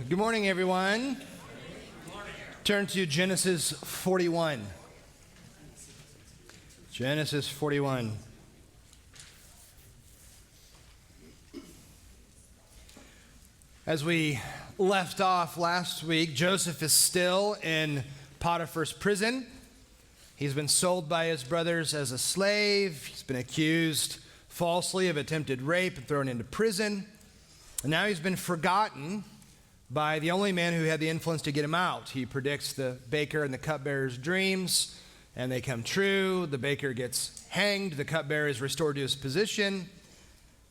Good morning, everyone. Turn to Genesis 41. Genesis 41. As we left off last week, Joseph is still in Potiphar's prison. He's been sold by his brothers as a slave. He's been accused falsely of attempted rape and thrown into prison. And now he's been forgotten by the only man who had the influence to get him out. He predicts the baker and the cupbearer's dreams, and they come true. The baker gets hanged. The cupbearer is restored to his position,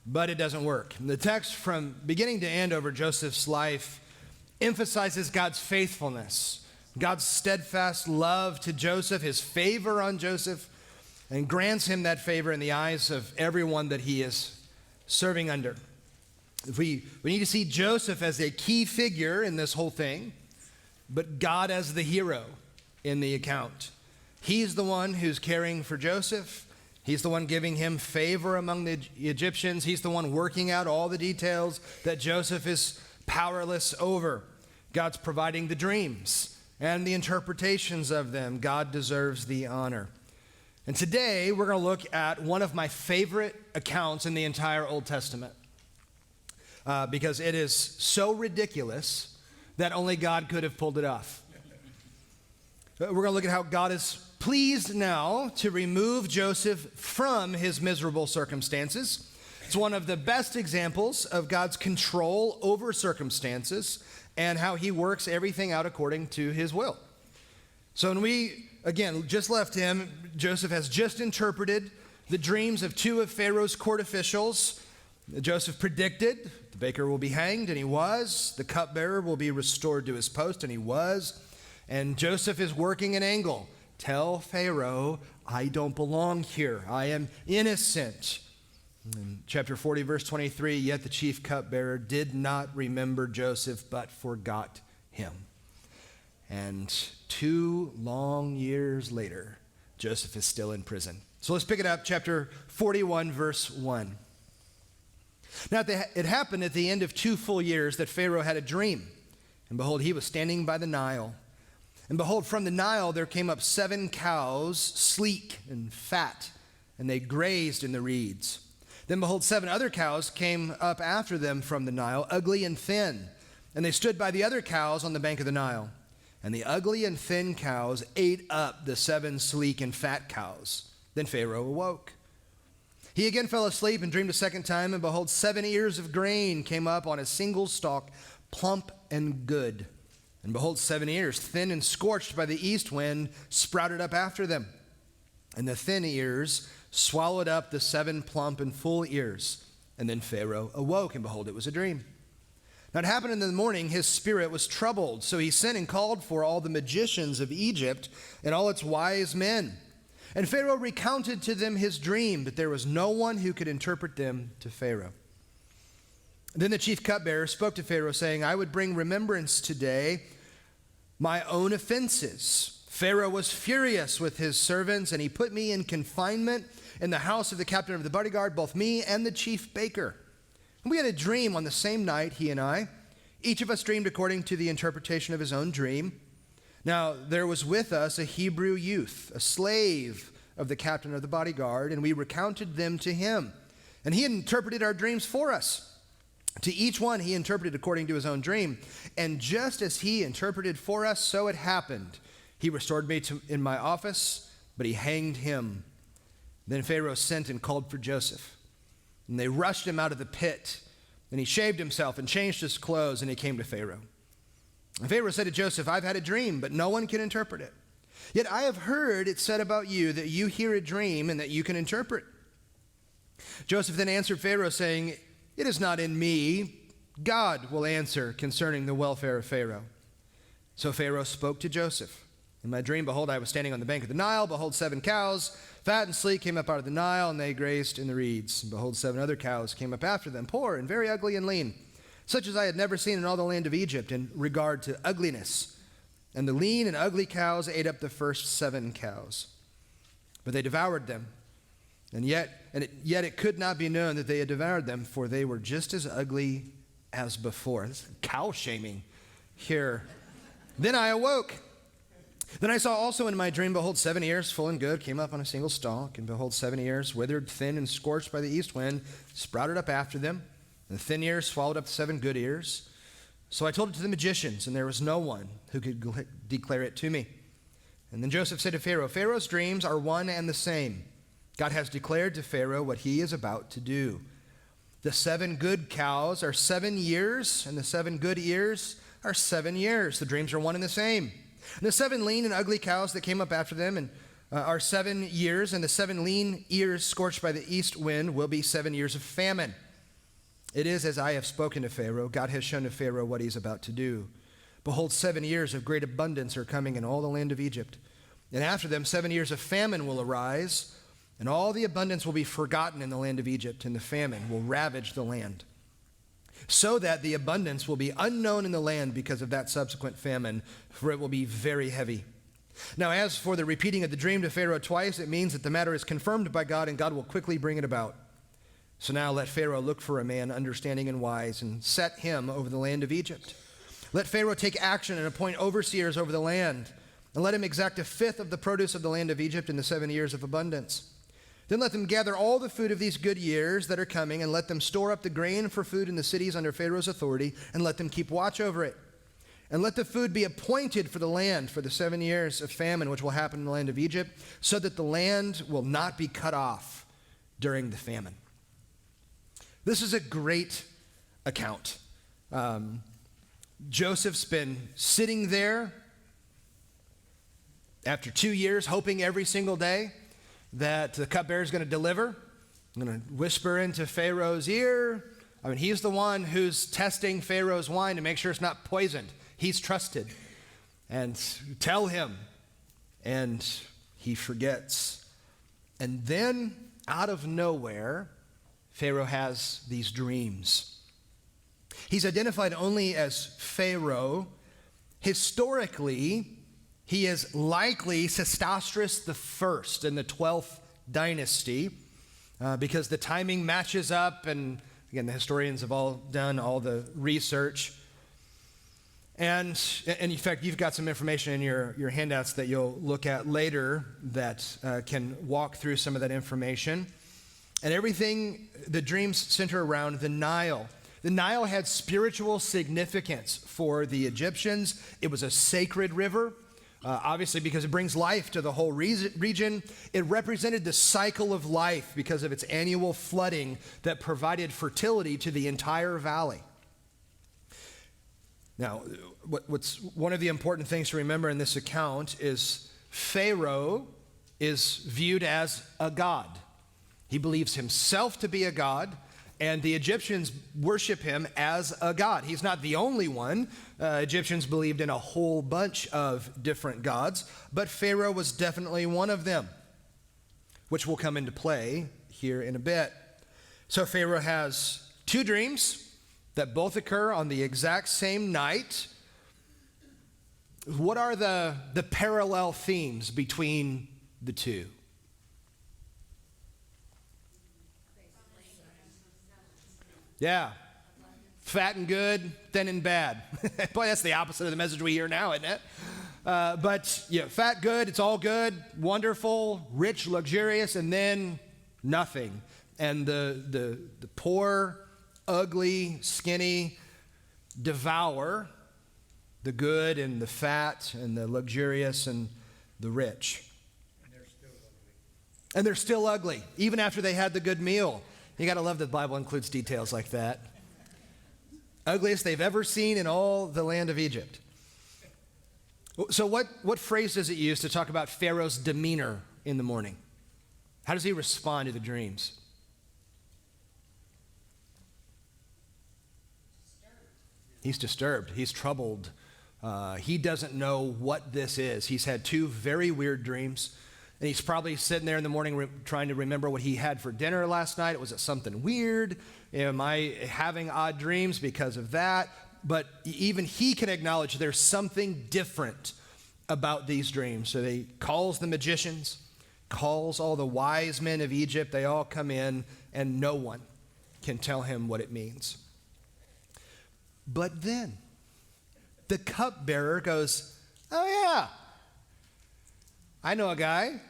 but it doesn't work. And the text from beginning to end over Joseph's life emphasizes God's faithfulness, God's steadfast love to Joseph, his favor on Joseph, and grants him that favor in the eyes of everyone that he is serving under. We need to see Joseph as a key figure in this whole thing, but God as the hero in the account. He's the one who's caring for Joseph. He's the one giving him favor among the Egyptians. He's the one working out all the details that Joseph is powerless over. God's providing the dreams and the interpretations of them. God deserves the honor. And today we're going to look at one of my favorite accounts in the entire Old Testament. Because it is so ridiculous that only God could have pulled it off. We're going to look at how God is pleased now to remove Joseph from his miserable circumstances. It's one of the best examples of God's control over circumstances and how he works everything out according to his will. So when we, again, just left him, Joseph has just interpreted the dreams of two of Pharaoh's court officials. Joseph predicted the baker will be hanged, and he was. The cupbearer will be restored to his post, and he was. And Joseph is working an angle. Tell Pharaoh, I don't belong here. I am innocent. In chapter 40, verse 23, yet the chief cupbearer did not remember Joseph, but forgot him. And 2 long years later, Joseph is still in prison. So let's pick it up, chapter 41, verse 1. Now it happened at the end of 2 full years that Pharaoh had a dream. And behold, he was standing by the Nile. And behold, from the Nile there came up 7 cows, sleek and fat, and they grazed in the reeds. Then behold, 7 other cows came up after them from the Nile, ugly and thin. And they stood by the other cows on the bank of the Nile. And the ugly and thin cows ate up the 7 sleek and fat cows. Then Pharaoh awoke. He again fell asleep and dreamed a second time, and behold, 7 ears of grain came up on a single stalk, plump and good. And behold, 7 ears, thin and scorched by the east wind, sprouted up after them. And the thin ears swallowed up the 7 plump and full ears. And then Pharaoh awoke, and behold, it was a dream. Now it happened in the morning, his spirit was troubled. So he sent and called for all the magicians of Egypt and all its wise men. And Pharaoh recounted to them his dream, but there was no one who could interpret them to Pharaoh. Then the chief cupbearer spoke to Pharaoh, saying, I would bring remembrance today my own offenses. Pharaoh was furious with his servants, and he put me in confinement in the house of the captain of the bodyguard, both me and the chief baker. And we had a dream on the same night, he and I. Each of us dreamed according to the interpretation of his own dream. Now, there was with us a Hebrew youth, a slave of the captain of the bodyguard, and we recounted them to him. And he interpreted our dreams for us. To each one he interpreted according to his own dream. And just as he interpreted for us, so it happened. He restored me in my office, but he hanged him. Then Pharaoh sent and called for Joseph. And they rushed him out of the pit. And he shaved himself and changed his clothes, and he came to Pharaoh. And Pharaoh said to Joseph, I've had a dream, but no one can interpret it. Yet I have heard it said about you that you hear a dream and that you can interpret. Joseph then answered Pharaoh, saying, it is not in me. God will answer concerning the welfare of Pharaoh. So Pharaoh spoke to Joseph. In my dream, behold, I was standing on the bank of the Nile. Behold, 7 cows, fat and sleek, came up out of the Nile, and they grazed in the reeds. And behold, 7 other cows came up after them, poor and very ugly and lean, such as I had never seen in all the land of Egypt in regard to ugliness. And the lean and ugly cows ate up the first 7 cows. But they devoured them. And yet it could not be known that they had devoured them, for they were just as ugly as before. This is cow shaming here. Then I awoke. Then I saw also in my dream, behold, 7 ears, full and good, came up on a single stalk, and behold, 7 ears, withered, thin, and scorched by the east wind, sprouted up after them. And the thin ears swallowed up the 7 good ears. So I told it to the magicians, and there was no one who could declare it to me. And then Joseph said to Pharaoh, Pharaoh's dreams are one and the same. God has declared to Pharaoh what he is about to do. The 7 good cows are 7 years, and the 7 good ears are 7 years. The dreams are one and the same. And the 7 lean and ugly cows that came up after them are 7 years, and the 7 lean ears scorched by the east wind will be 7 years of famine. It is as I have spoken to Pharaoh. God has shown to Pharaoh what he's about to do. Behold, 7 years of great abundance are coming in all the land of Egypt. And after them 7 years of famine will arise, and all the abundance will be forgotten in the land of Egypt, and the famine will ravage the land. So that the abundance will be unknown in the land because of that subsequent famine, for it will be very heavy. Now, as for the repeating of the dream to Pharaoh twice, it means that the matter is confirmed by God, and God will quickly bring it about. So now let Pharaoh look for a man understanding and wise, and set him over the land of Egypt. Let Pharaoh take action and appoint overseers over the land, and let him exact 1/5 of the produce of the land of Egypt in the 7 years of abundance. Then let them gather all the food of these good years that are coming, and let them store up the grain for food in the cities under Pharaoh's authority, and let them keep watch over it. And let the food be appointed for the land for the 7 years of famine which will happen in the land of Egypt, so that the land will not be cut off during the famine. This is a great account. Joseph's been sitting there after 2 years, hoping every single day that the cupbearer is going to deliver. I'm going to whisper into Pharaoh's ear. I mean, he's the one who's testing Pharaoh's wine to make sure it's not poisoned. He's trusted. And tell him. And he forgets. And then, out of nowhere, Pharaoh has these dreams. He's identified only as Pharaoh. Historically, he is likely Sesostris I in the 12th dynasty because the timing matches up, and again, the historians have all done all the research. And in fact, you've got some information in your handouts that you'll look at later that can walk through some of that information. And everything, the dreams center around the Nile. The Nile had spiritual significance for the Egyptians. It was a sacred river. Obviously, because it brings life to the whole region. It represented the cycle of life because of its annual flooding that provided fertility to the entire valley. Now, what's one of the important things to remember in this account is Pharaoh is viewed as a god. He believes himself to be a god, and the Egyptians worship him as a god. He's not the only one. Egyptians believed in a whole bunch of different gods, but Pharaoh was definitely one of them, which will come into play here in a bit. So Pharaoh has 2 dreams that both occur on the exact same night. What are the parallel themes between the two? Yeah. Fat and good, thin and bad. Boy, that's the opposite of the message we hear now, isn't it? But yeah, fat, good, it's all good, wonderful, rich, luxurious, and then nothing. And the poor, ugly, skinny devour the good and the fat and the luxurious and the rich. And they're still ugly, even after they had the good meal. You got to love that the Bible includes details like that. Ugliest they've ever seen in all the land of Egypt. So what phrase does it use to talk about Pharaoh's demeanor in the morning? How does he respond to the dreams? He's disturbed. He's troubled. He doesn't know what this is. He's had 2 very weird dreams. And he's probably sitting there in the morning trying to remember what he had for dinner last night. Was it something weird? Am I having odd dreams because of that? But even he can acknowledge there's something different about these dreams. So he calls the magicians, calls all the wise men of Egypt. They all come in, and no one can tell him what it means. But then the cupbearer goes, oh yeah, I know a guy.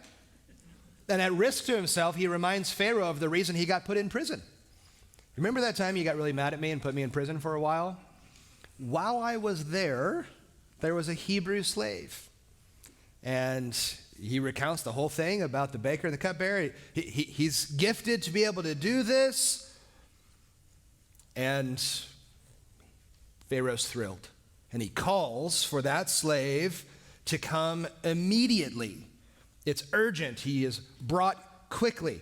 And at risk to himself, he reminds Pharaoh of the reason he got put in prison. Remember that time you got really mad at me and put me in prison for a while? While I was there was a Hebrew slave. And he recounts the whole thing about the baker and the cupbearer. He's gifted to be able to do this. And Pharaoh's thrilled. And he calls for that slave to come immediately. It's urgent. He is brought quickly.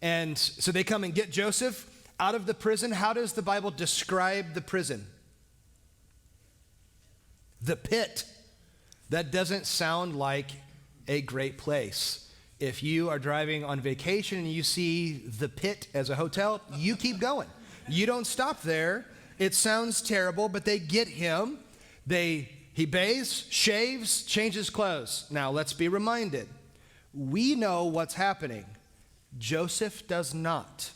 And so they come and get Joseph out of the prison. How does the Bible describe the prison? The pit. That doesn't sound like a great place. If you are driving on vacation and you see the pit as a hotel, you keep going. You don't stop there. It sounds terrible, but they get him. He bathes, shaves, changes clothes. Now let's be reminded. We know what's happening. Joseph does not.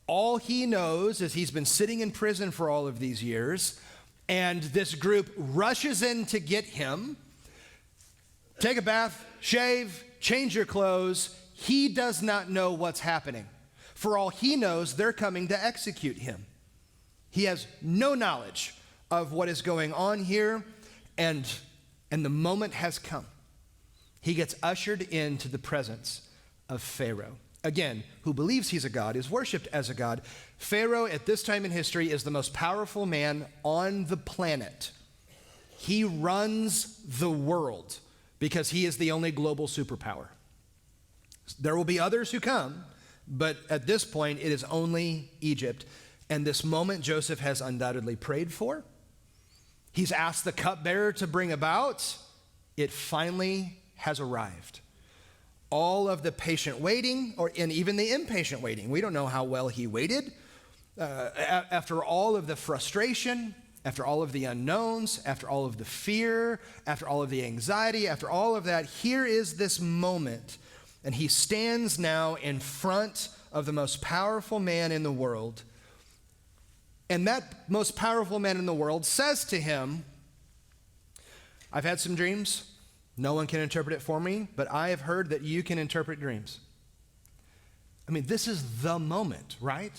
All he knows is he's been sitting in prison for all of these years, and this group rushes in to get him. Take a bath, shave, change your clothes. He does not know what's happening. For all he knows, they're coming to execute him. He has no knowledge of what is going on here, and the moment has come. He gets ushered into the presence of Pharaoh. Again, who believes he's a god, is worshiped as a god. Pharaoh, at this time in history, is the most powerful man on the planet. He runs the world because he is the only global superpower. There will be others who come, but at this point, it is only Egypt. And this moment Joseph has undoubtedly prayed for. He's asked the cupbearer to bring about. It finally has arrived. All of the patient waiting, and even the impatient waiting. We don't know how well he waited. After all of the frustration, after all of the unknowns, after all of the fear, after all of the anxiety, after all of that, here is this moment. And he stands now in front of the most powerful man in the world. And that most powerful man in the world says to him, I've had some dreams. No one can interpret it for me, but I have heard that you can interpret dreams. I mean, this is the moment, right?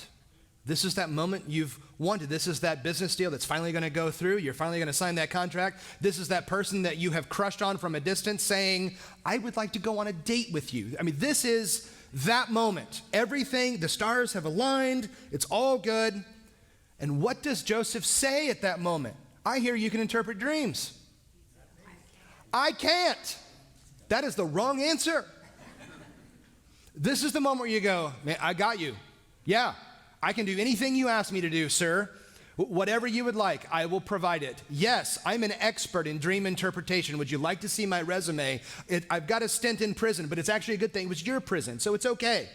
This is that moment you've wanted. This is that business deal that's finally going to go through. You're finally going to sign that contract. This is that person that you have crushed on from a distance saying, I would like to go on a date with you. I mean, this is that moment. Everything, the stars have aligned. It's all good. And what does Joseph say at that moment? I hear you can interpret dreams. I can't. That is the wrong answer. This is the moment where you go, man, I got you. Yeah, I can do anything you ask me to do, sir. Whatever you would like, I will provide it. Yes, I'm an expert in dream interpretation. Would you like to see my resume? I've got a stint in prison, but it's actually a good thing. It was your prison, so it's okay.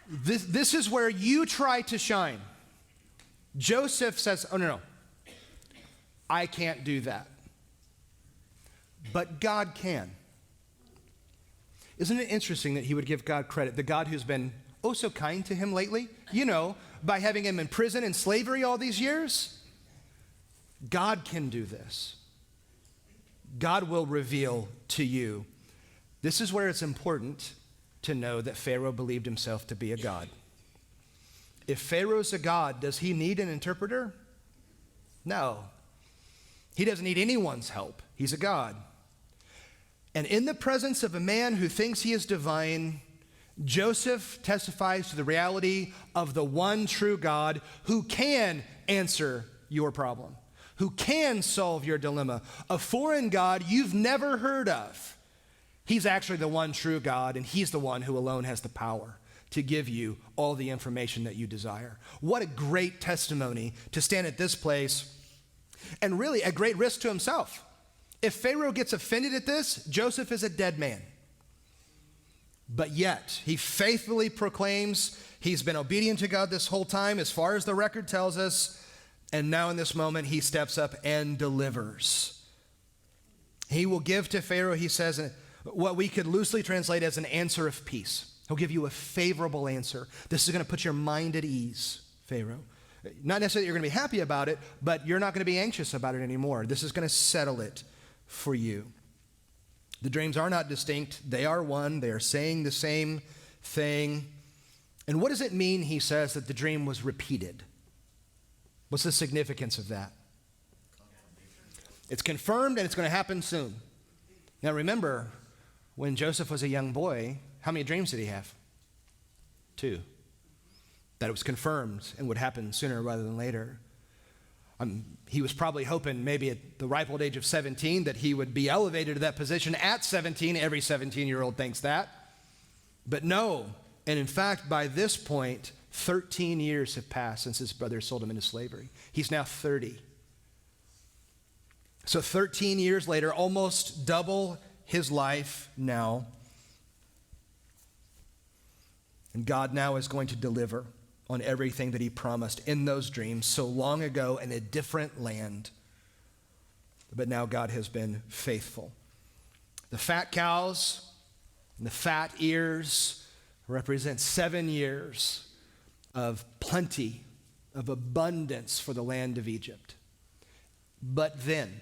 This is where you try to shine. Joseph says, oh, no, I can't do that. But God can. Isn't it interesting that he would give God credit, the God who's been oh so kind to him lately? You know, by having him in prison and slavery all these years. God can do this. God will reveal to you. This is where it's important to know that Pharaoh believed himself to be a god. If Pharaoh's a god, does he need an interpreter? No. He doesn't need anyone's help. He's a god. And in the presence of a man who thinks he is divine, Joseph testifies to the reality of the one true God who can answer your problem, who can solve your dilemma. A foreign God you've never heard of. He's actually the one true God, and he's the one who alone has the power to give you all the information that you desire. What a great testimony to stand at this place, and really at great risk to himself. If Pharaoh gets offended at this, Joseph is a dead man. But yet, he faithfully proclaims he's been obedient to God this whole time, as far as the record tells us, and now in this moment, he steps up and delivers. He will give to Pharaoh, he says, what we could loosely translate as an answer of peace. He'll give you a favorable answer. This is going to put your mind at ease, Pharaoh. Not necessarily you're going to be happy about it, but you're not going to be anxious about it anymore. This is going to settle it for you. The dreams are not distinct. They are one. They are saying the same thing. And what does it mean, he says, that the dream was repeated? What's the significance of that? It's confirmed and it's going to happen soon. Now remember, when Joseph was a young boy, how many dreams did he have? 2. That it was confirmed and would happen sooner rather than later. He was probably hoping maybe at the ripe old age of 17 that he would be elevated to that position at 17. Every 17-year-old thinks that. But no. And in fact, by this point, 13 years have passed since his brothers sold him into slavery. He's now 30. So 13 years later, almost double his life now. And God now is going to deliver on everything that he promised in those dreams so long ago in a different land. But now God has been faithful. The fat cows and the fat ears represent 7 years of plenty, of abundance for the land of Egypt. But then,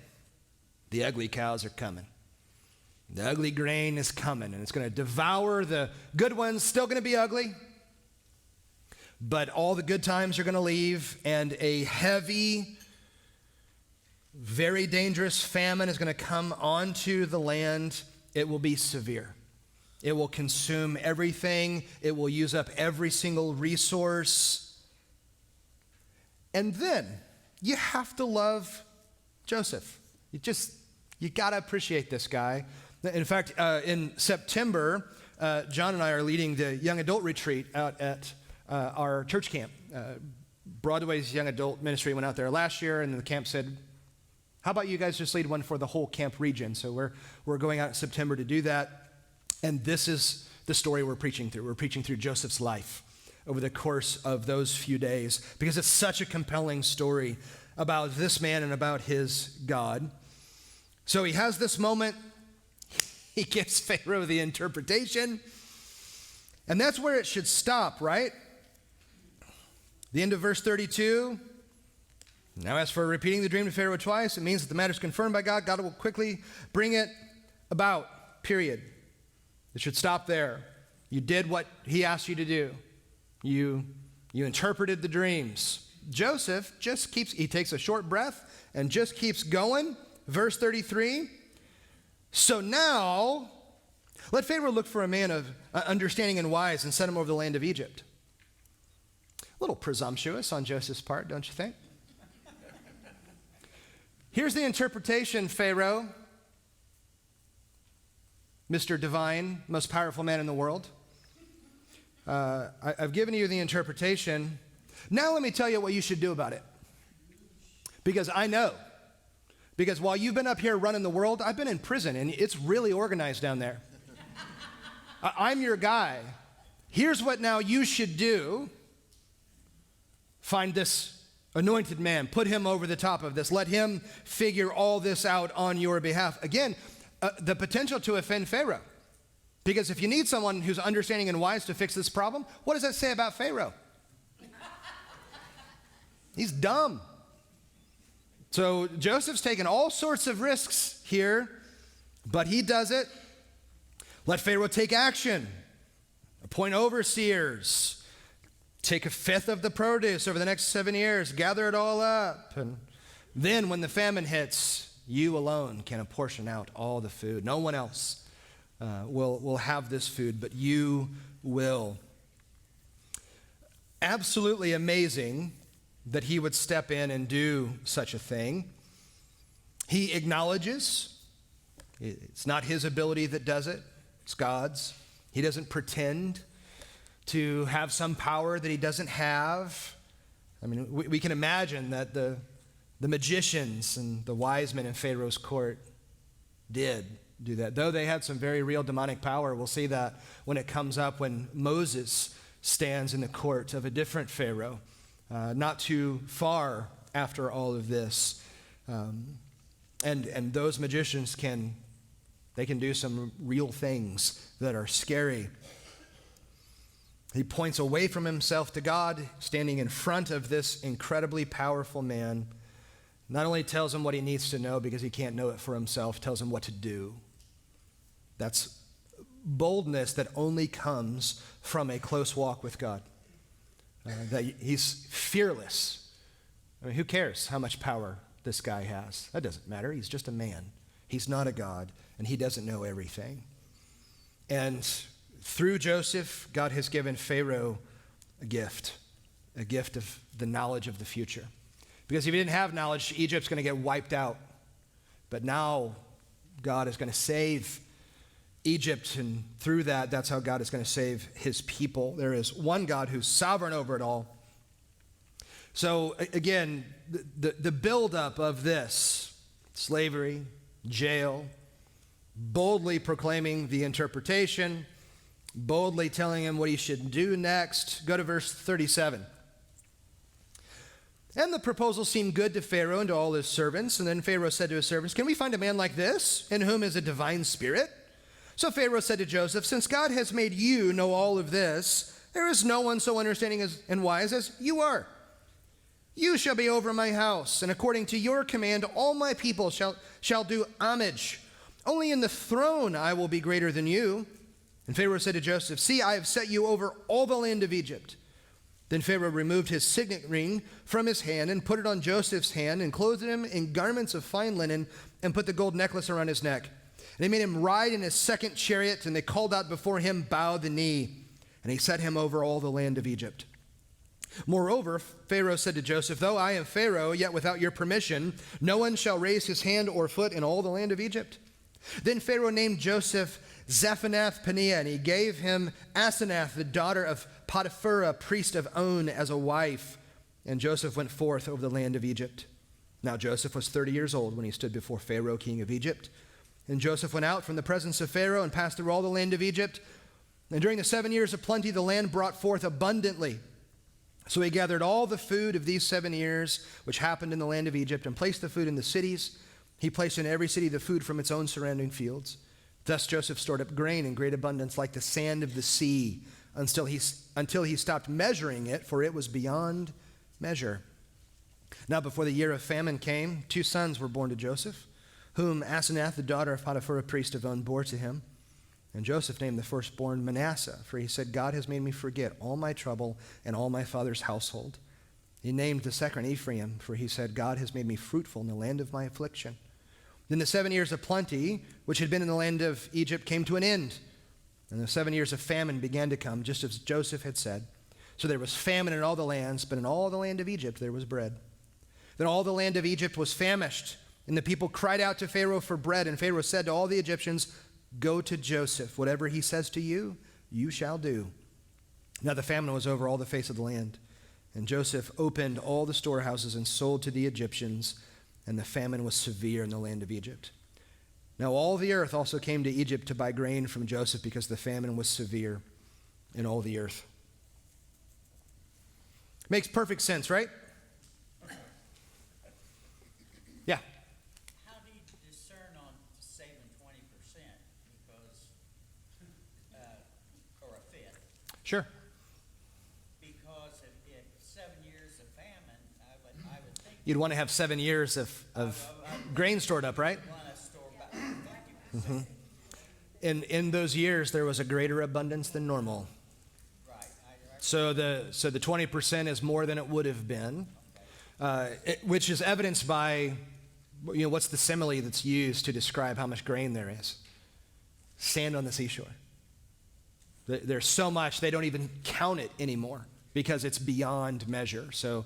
the ugly cows are coming. The ugly grain is coming, and it's going to devour the good ones, still going to be ugly. But all the good times are going to leave, and a heavy, very dangerous famine is going to come onto the land. It will be severe. It will consume everything. It will use up every single resource. And then you have to love Joseph. You got to appreciate this guy. In fact, in September, John and I are leading the young adult retreat out at our church camp. Broadway's young adult ministry went out there last year, and the camp said, how about you guys just lead one for the whole camp region? So we're going out in September to do that. And this is the story we're preaching through. We're preaching through Joseph's life over the course of those few days because it's such a compelling story about this man and about his God. So he has this moment. He gives Pharaoh the interpretation. And that's where it should stop, right? The end of verse 32. Now, as for repeating the dream to Pharaoh twice, it means that the matter is confirmed by God. God will quickly bring it about, period. It should stop there. You did what he asked you to do. You interpreted the dreams. Joseph he takes a short breath and just keeps going. Verse 33. So now, let Pharaoh look for a man of understanding and wise and send him over the land of Egypt. A little presumptuous on Joseph's part, don't you think? Here's the interpretation, Pharaoh. Mr. Divine, most powerful man in the world. I've given you the interpretation. Now let me tell you what you should do about it. Because I know. Because while you've been up here running the world, I've been in prison, and it's really organized down there. I'm your guy. Here's what now you should do. Find this anointed man. Put him over the top of this. Let him figure all this out on your behalf. Again, the potential to offend Pharaoh. Because if you need someone who's understanding and wise to fix this problem, what does that say about Pharaoh? He's dumb. So Joseph's taken all sorts of risks here, but he does it. Let Pharaoh take action. Appoint overseers. Take 1/5 of the produce over the next 7 years. Gather it all up. And then when the famine hits, you alone can apportion out all the food. No one else will have this food, but you will. Absolutely amazing that he would step in and do such a thing. He acknowledges it's not his ability that does it, it's God's. He doesn't pretend to have some power that he doesn't have. I mean, we can imagine that the magicians and the wise men in Pharaoh's court did do that. Though they had some very real demonic power, we'll see that when it comes up when Moses stands in the court of a different Pharaoh, not too far after all of this. And those magicians can do some real things that are scary. He points away from himself to God, standing in front of this incredibly powerful man. Not only tells him what he needs to know because he can't know it for himself, tells him what to do. That's boldness that only comes from a close walk with God. That he's fearless. I mean, who cares how much power this guy has? That doesn't matter. He's just a man. He's not a God, and he doesn't know everything. And through Joseph, God has given Pharaoh a gift of the knowledge of the future. Because if he didn't have knowledge, Egypt's going to get wiped out. But now God is going to save Egypt, and through that, that's how God is going to save his people. There is one God who's sovereign over it all. So again, the buildup of this, slavery, jail, boldly proclaiming the interpretation, boldly telling him what he should do next. Go to verse 37. And the proposal seemed good to Pharaoh and to all his servants. And then Pharaoh said to his servants, "Can we find a man like this, in whom is a divine spirit?" So Pharaoh said to Joseph, "Since God has made you know all of this, there is no one so understanding and wise as you are. You shall be over my house, and according to your command, all my people shall do homage. Only in the throne I will be greater than you." And Pharaoh said to Joseph, "See, I have set you over all the land of Egypt." Then Pharaoh removed his signet ring from his hand and put it on Joseph's hand and clothed him in garments of fine linen and put the gold necklace around his neck. And they made him ride in his second chariot, and they called out before him, "Bow the knee." And he set him over all the land of Egypt. Moreover, Pharaoh said to Joseph, "Though I am Pharaoh, yet without your permission, no one shall raise his hand or foot in all the land of Egypt." Then Pharaoh named Joseph Zaphenath-Paneah, and he gave him Asenath, the daughter of Potiphar, priest of On, as a wife. And Joseph went forth over the land of Egypt. Now Joseph was 30 years old when he stood before Pharaoh, king of Egypt. And Joseph went out from the presence of Pharaoh and passed through all the land of Egypt. And during the 7 years of plenty, the land brought forth abundantly. So he gathered all the food of these 7 years, which happened in the land of Egypt, and placed the food in the cities. He placed in every city the food from its own surrounding fields. Thus Joseph stored up grain in great abundance, like the sand of the sea, until he stopped measuring it, for it was beyond measure. Now before the year of famine came, 2 sons were born to Joseph, whom Asenath, the daughter of Potiphar, a priest of On, bore to him. And Joseph named the firstborn Manasseh, for he said, "God has made me forget all my trouble and all my father's household." He named the second Ephraim, for he said, "God has made me fruitful in the land of my affliction." Then the 7 years of plenty, which had been in the land of Egypt, came to an end. And the 7 years of famine began to come, just as Joseph had said. So there was famine in all the lands, but in all the land of Egypt there was bread. Then all the land of Egypt was famished, and the people cried out to Pharaoh for bread. And Pharaoh said to all the Egyptians, "Go to Joseph. Whatever he says to you, you shall do." Now the famine was over all the face of the land. And Joseph opened all the storehouses and sold to the Egyptians, and the famine was severe in the land of Egypt. Now all the earth also came to Egypt to buy grain from Joseph, because the famine was severe in all the earth. Makes perfect sense, right? Yeah. How do you discern on saving 20% because, or a fifth? Sure. Because if 7 years of famine, I would think You'd want to have 7 years of grain stored up, right? you want to store about 50%. In those years, there was a greater abundance than normal. Right. So the 20% is more than it would have been, which is evidenced by, what's the simile that's used to describe how much grain there is? Sand on the seashore. There's so much, they don't even count it anymore because it's beyond measure. So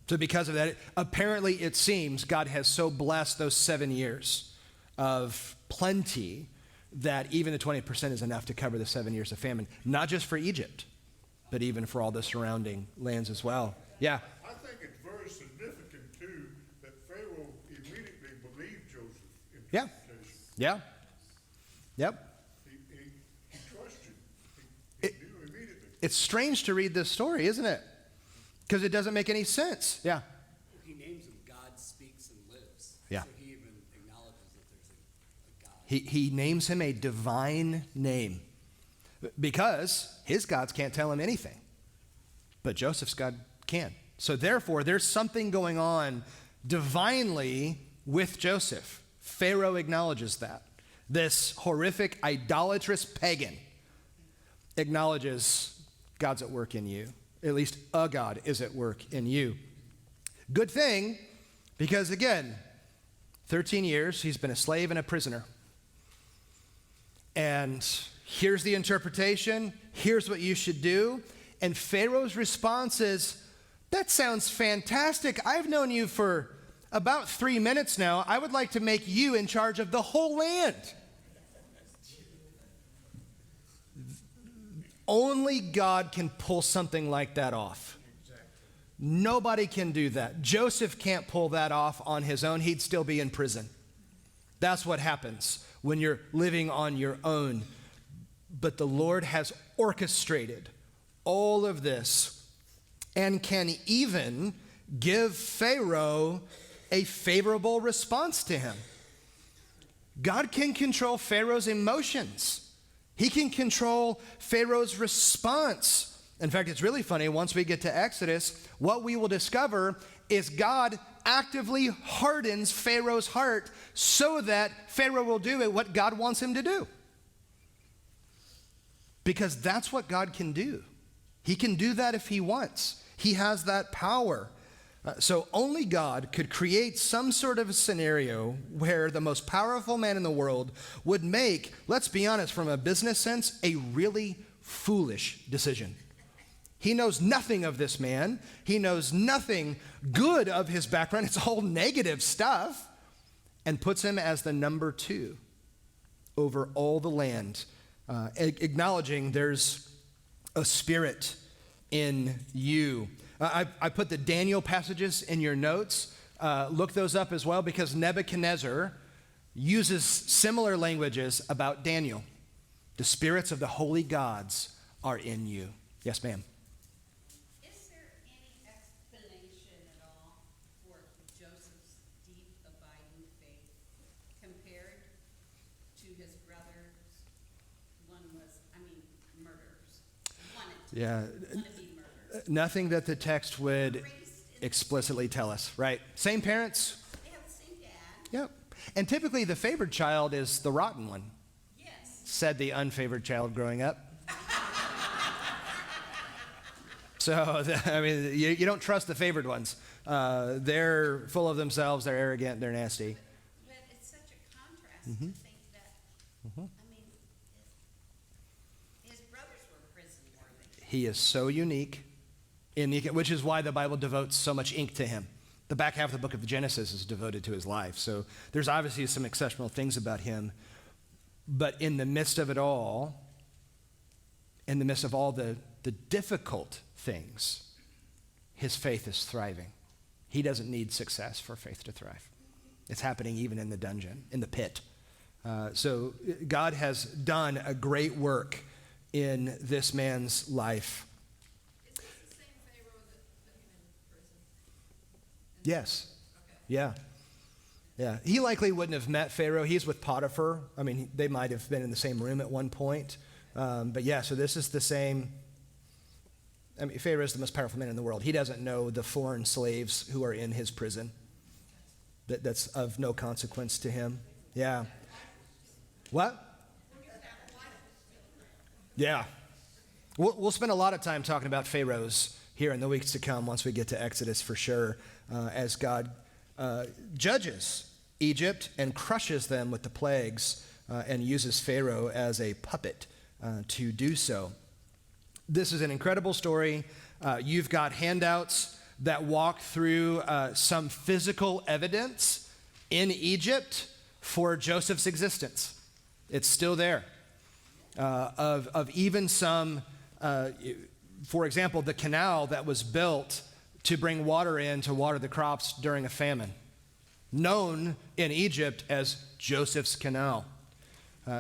because of that, apparently it seems God has so blessed those 7 years of plenty that even the 20% is enough to cover the 7 years of famine, not just for Egypt, but even for all the surrounding lands as well. Yeah. I think it's very significant, too, that Pharaoh immediately believed Joseph Yeah. interpretation. Yeah. Yep. He trusted. He knew immediately. It's strange to read this story, isn't it? Because it doesn't make any sense. Yeah. He names him God speaks and lives. Yeah. So he even acknowledges that there's a God. He names him a divine name. because his gods can't tell him anything. But Joseph's God can. So therefore, there's something going on divinely with Joseph. Pharaoh acknowledges that. This horrific, idolatrous pagan acknowledges God's at work in you. At least a God is at work in you. Good thing, because again, 13 years, he's been a slave and a prisoner. And here's the interpretation. Here's what you should do. And Pharaoh's response is, that sounds fantastic. I've known you for about 3 minutes now. I would like to make you in charge of the whole land. Only God can pull something like that off. Nobody can do that. Joseph can't pull that off on his own. He'd still be in prison. That's what happens when you're living on your own. But the Lord has orchestrated all of this and can even give Pharaoh a favorable response to him. God can control Pharaoh's emotions. He can control Pharaoh's response. In fact, it's really funny. Once we get to Exodus, what we will discover is God actively hardens Pharaoh's heart so that Pharaoh will do what God wants him to do. Because that's what God can do. He can do that if he wants. He has that power. So only God could create some sort of a scenario where the most powerful man in the world would make, let's be honest, from a business sense, a really foolish decision. He knows nothing of this man. He knows nothing good of his background. It's all negative stuff. And puts him as the number 2 over all the land, acknowledging there's a spirit in you. I put the Daniel passages in your notes. Look those up as well, because Nebuchadnezzar uses similar languages about Daniel. The spirits of the holy gods are in you. Yes, ma'am. Is there any explanation at all for Joseph's deep, abiding faith compared to his brothers? One was, murderers. Wanted to be murderers. Nothing that the text would explicitly tell us, right? Same parents. They have the same dad. Yep. And typically the favored child is the rotten one, Yes. said the unfavored child growing up. So, you don't trust the favored ones. They're full of themselves, they're arrogant, they're nasty. But it's such a contrast to think that, his brothers were prison worthy. He is so unique, which is why the Bible devotes so much ink to him. The back half of the book of Genesis is devoted to his life. So there's obviously some exceptional things about him. But in the midst of it all, in the midst of all the difficult things, his faith is thriving. He doesn't need success for faith to thrive. It's happening even in the dungeon, in the pit. So God has done a great work in this man's life. Is this the same Pharaoh that put him in prison? Yes. Okay. Yeah. Yeah. He likely wouldn't have met Pharaoh. He's with Potiphar. They might have been in the same room at one point. But yeah, so this is the same. Pharaoh is the most powerful man in the world. He doesn't know the foreign slaves who are in his prison. That's of no consequence to him. Yeah. What? Yeah. We'll spend a lot of time talking about pharaohs here in the weeks to come once we get to Exodus for sure, as God judges Egypt and crushes them with the plagues and uses Pharaoh as a puppet to do so. This is an incredible story. You've got handouts that walk through some physical evidence in Egypt for Joseph's existence. It's still there. Of even some, for example, the canal that was built to bring water in to water the crops during a famine, known in Egypt as Joseph's Canal.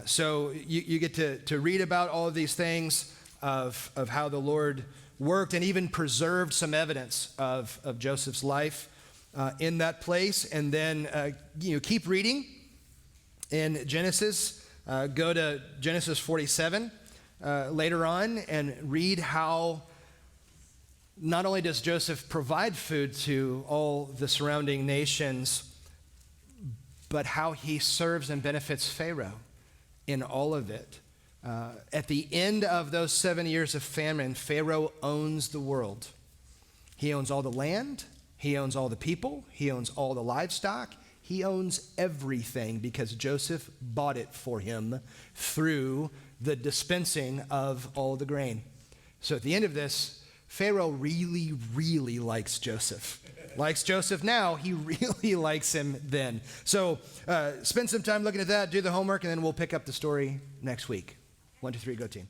So you get to read about all of these things of how the Lord worked and even preserved some evidence of Joseph's life in that place. And then keep reading in Genesis. Go to Genesis 47. later on and read how not only does Joseph provide food to all the surrounding nations, but how he serves and benefits Pharaoh in all of it. At the end of those 7 years of famine, Pharaoh owns the world. He owns all the land. He owns all the people. He owns all the livestock. He owns everything because Joseph bought it for him through the dispensing of all the grain. So at the end of this, Pharaoh really, really likes Joseph. Likes Joseph now, he really likes him then. So spend some time looking at that, do the homework, and then we'll pick up the story next week. 1, 2, 3, go team.